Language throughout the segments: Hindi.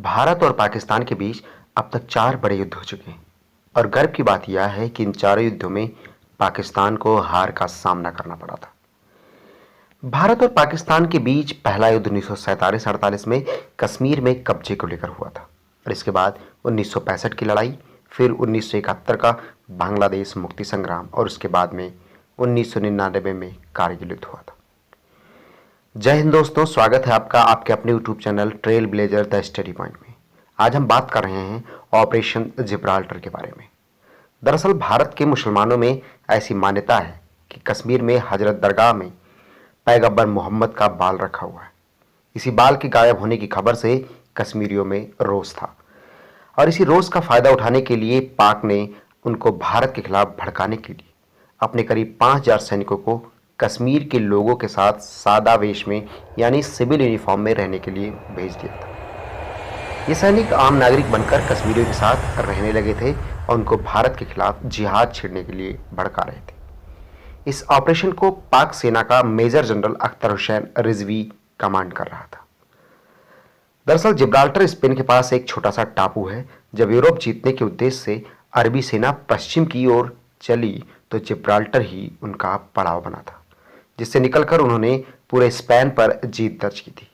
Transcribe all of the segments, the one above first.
भारत और पाकिस्तान के बीच अब तक 4 बड़े युद्ध हो चुके हैं और गर्व की बात यह है कि इन चारों युद्धों में पाकिस्तान को हार का सामना करना पड़ा था। भारत और पाकिस्तान के बीच पहला युद्ध 1947-48 में कश्मीर में कब्जे को लेकर हुआ था और इसके बाद 1965 की लड़ाई, फिर 1971 का बांग्लादेश मुक्ति संग्राम और उसके बाद में 1999 में कारगिल युद्ध हुआ था। जय हिंद दोस्तों, स्वागत है आपका आपके अपने YouTube channel trail blazer the study point में। आज हम बात कर रहे हैं ऑपरेशन जिब्राल्टर के बारे में। दरअसल भारत के मुसलमानों में ऐसी मान्यता है कि कश्मीर में हजरत दरगाह में पैगंबर मोहम्मद का बाल रखा हुआ है। इसी बाल के गायब होने की खबर से कश्मीरियों में रोष था और इसी रोष का फायदा उठाने के लिए पाक ने उनको भारत के खिलाफ भड़काने के लिए अपने करीब 5000 सैनिकों को कश्मीर के लोगों के साथ सादा वेश में यानी सिविल यूनिफॉर्म में रहने के लिए भेज दिया था। ये सैनिक आम नागरिक बनकर कश्मीरियों के साथ रहने लगे थे और उनको भारत के खिलाफ जिहाद छेड़ने के लिए भड़का रहे थे। इस ऑपरेशन को पाक सेना का major general Akhtar Hussain Rizvi command कर रहा था। दरअसल जिब्राल्टर स्पेन के पास एक छोटा सा टापू है। जब यूरोप जीतने के उद्देश्य से अरबी सेना पश्चिम की ओर चली तो जिब्राल्टर ही उनका पड़ाव बना था, जिससे निकलकर उन्होंने पूरे स्पेन पर जीत दर्ज की थी।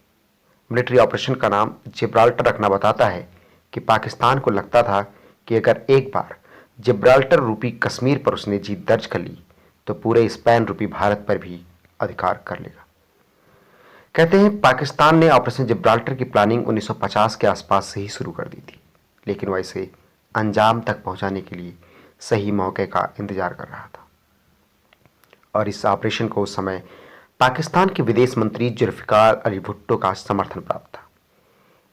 मिलिट्री ऑपरेशन का नाम जिब्राल्टर रखना बताता है कि पाकिस्तान को लगता था कि अगर एक बार जिब्राल्टर रूपी कश्मीर पर उसने जीत दर्ज कर ली तो पूरे स्पेन रूपी भारत पर भी अधिकार कर लेगा। कहते हैं पाकिस्तान ने ऑपरेशन जिब्राल्टर की प्लानिंग 1950 के आसपास से ही शुरू कर दी थी, लेकिन वह इसे अंजाम तक पहुंचाने के लिए सही मौके का इंतजार कर रहा था। और इस ऑपरेशन को उस समय पाकिस्तान के विदेश मंत्री जुल्फिकार अली भुट्टो का समर्थन प्राप्त था।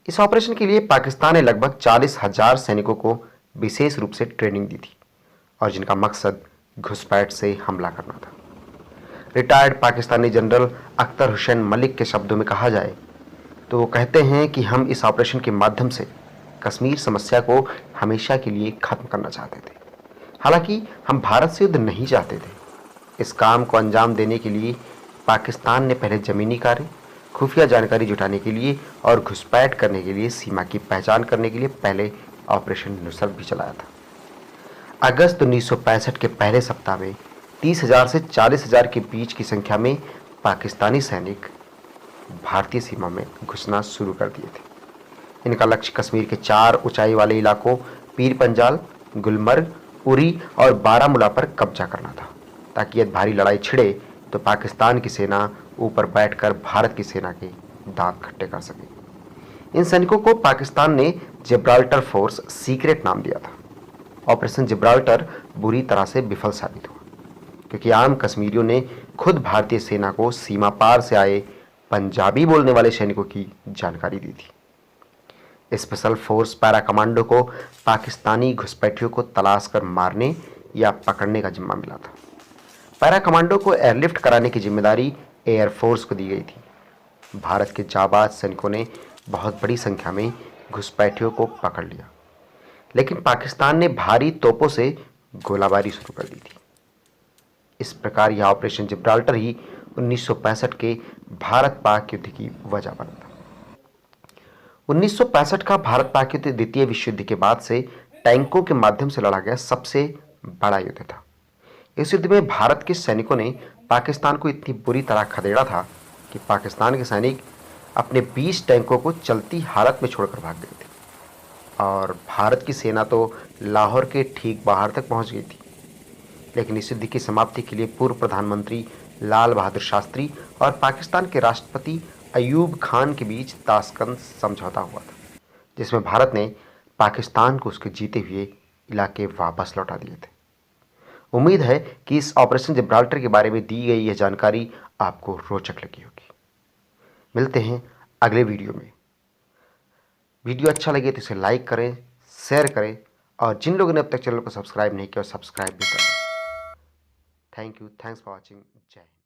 इस ऑपरेशन के लिए पाकिस्तान ने लगभग 40,000 सैनिकों को विशेष रूप से ट्रेनिंग दी थी और जिनका मकसद घुसपैठ से हमला करना था। रिटायर्ड पाकिस्तानी जनरल अख्तर हुसैन मलिक के शब्दों में कहा जाए तो वो कहते हैं कि हम इस ऑपरेशन के माध्यम से कश्मीर समस्या को हमेशा के लिए खत्म करना चाहते थे। हालांकि हम भारत से युद्ध नहीं चाहते थे। इस काम को अंजाम देने के लिए पाकिस्तान ने पहले ज़मीनी कार्य, खुफिया जानकारी जुटाने के लिए और घुसपैठ करने के लिए सीमा की पहचान करने के लिए पहले ऑपरेशन नुसरत भी चलाया था। अगस्त 1965 के पहले सप्ताह में 30,000 से 40,000 के बीच की संख्या में पाकिस्तानी सैनिक भारतीय सीमा में घुसना शुरू कर दिए थे। इनका लक्ष्य कश्मीर के 4 ऊंचाई वाले इलाकों पीर पंजाल, गुलमर्ग, उरी और बारामूला पर कब्जा करना था, ताकि यदि भारी लड़ाई छिड़े तो पाकिस्तान की सेना ऊपर बैठकर भारत की सेना के दांत खट्टे कर सके। इन सैनिकों को पाकिस्तान ने जिब्राल्टर फोर्स सीक्रेट नाम दिया था। ऑपरेशन जिब्राल्टर बुरी तरह से विफल साबित हुआ क्योंकि आम कश्मीरियों ने खुद भारतीय सेना को सीमा पार से आए पंजाबी बोलने वाले सैनिकों की जानकारी दी थी। स्पेशल फोर्स पैरा कमांडो को पाकिस्तानी घुसपैठियों को तलाश कर मारने या पकड़ने का जिम्मा मिला था। पैरा कमांडो को एयरलिफ्ट कराने की जिम्मेदारी एयरफोर्स को दी गई थी। भारत के जाबाज सैनिकों ने बहुत बड़ी संख्या में घुसपैठियों को पकड़ लिया, लेकिन पाकिस्तान ने भारी तोपों से गोलाबारी शुरू कर दी थी। इस प्रकार यह ऑपरेशन जिब्राल्टर ही 1965 के भारत पाक युद्ध की वजह बना था। 1965 का भारत पाक युद्ध द्वितीय विश्व युद्ध के बाद से टैंकों के माध्यम से लड़ा गया सबसे बड़ा युद्ध था। इस युद्ध में भारत के सैनिकों ने पाकिस्तान को इतनी बुरी तरह खदेड़ा था कि पाकिस्तान के सैनिक अपने 20 टैंकों को चलती हालत में छोड़कर भाग गए थे और भारत की सेना तो लाहौर के ठीक बाहर तक पहुंच गई थी। लेकिन इस युद्ध की समाप्ति के लिए पूर्व प्रधानमंत्री लाल बहादुर शास्त्री और पाकिस्तान के राष्ट्रपति अयूब खान के बीच ताशकंद समझौता हुआ था, जिसमें भारत ने पाकिस्तान को उसके जीते हुए इलाके वापस लौटा दिए थे। उम्मीद है कि इस ऑपरेशन जिब्राल्टर के बारे में दी गई यह जानकारी आपको रोचक लगी होगी। मिलते हैं अगले वीडियो में। वीडियो अच्छा लगे तो इसे लाइक करें, शेयर करें और जिन लोगों ने अब तक चैनल को सब्सक्राइब नहीं किया सब्सक्राइब भी करें। Thank you, thanks for watching. जय हिंद।